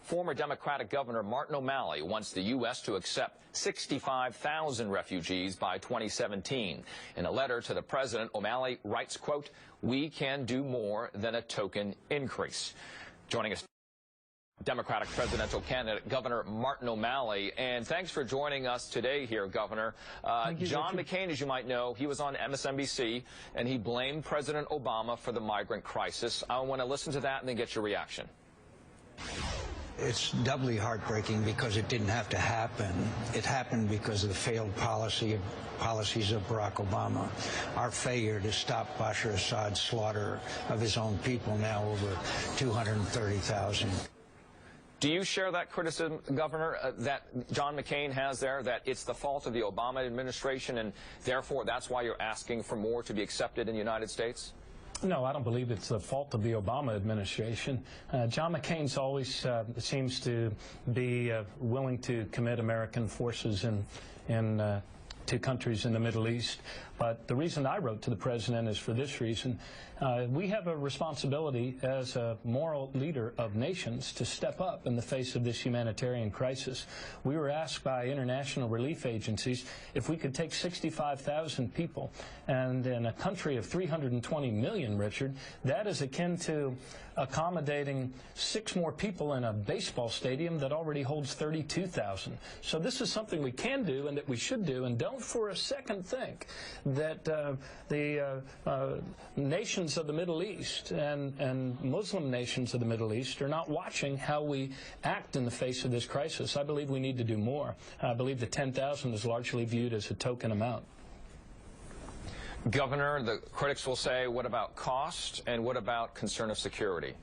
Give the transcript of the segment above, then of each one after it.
Former Democratic Governor Martin O'Malley wants the U.S. to accept 65,000 refugees by 2017. In a letter to the president, O'Malley writes, quote, "We can do more than a token increase." Joining us, Democratic presidential candidate Governor Martin O'Malley. And thanks for joining us today here, Governor. John McCain, as you might know, he was on MSNBC, and he blamed President Obama for the migrant crisis. I want to listen to that and then get your reaction. It's doubly heartbreaking because it didn't have to happen. It happened because of the failed policies of Barack Obama. Our failure to stop Bashar Assad's slaughter of his own people, now over 230,000. Do you share that criticism, Governor, that John McCain has there, that it's the fault of the Obama administration and therefore that's why you're asking for more to be accepted in the United States? No, I don't believe it's the fault of the Obama administration. John McCain's always seems to be willing to commit American forces in to countries in the Middle East. But the reason I wrote to the president is for this reason. We have a responsibility as a moral leader of nations to step up in the face of this humanitarian crisis. We were asked by international relief agencies if we could take 65,000 people, and in a country of 320 million, Richard, that is akin to accommodating 6 more people in a baseball stadium that already holds 32,000. So this is something we can do and that we should do, and don't for a second think that the nations of the Middle East and Muslim nations of the Middle East are not watching how we act in the face of this crisis. I believe we need to do more. I believe the 10,000 is largely viewed as a token amount. Governor, the critics will say, what about cost and what about concern of security?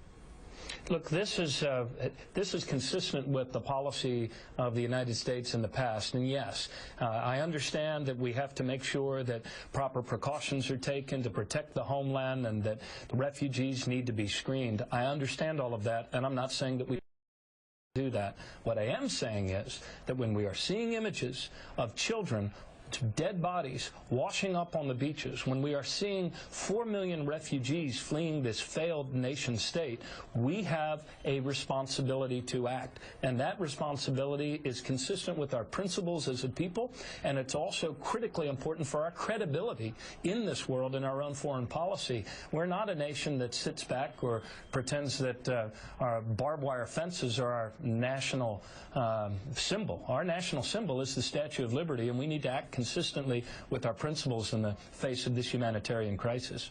Look, this is consistent with the policy of the United States in the past. And yes, I understand that we have to make sure that proper precautions are taken to protect the homeland and that the refugees need to be screened. I understand all of that, and I'm not saying that we do that. What I am saying is that when we are seeing images of children, dead bodies washing up on the beaches, when we are seeing 4 million refugees fleeing this failed nation state, we have a responsibility to act. And that responsibility is consistent with our principles as a people, and it's also critically important for our credibility in this world in our own foreign policy. We're not a nation that sits back or pretends that our barbed wire fences are our national symbol. Our national symbol is the Statue of Liberty, and we need to act consistently with our principles in the face of this humanitarian crisis.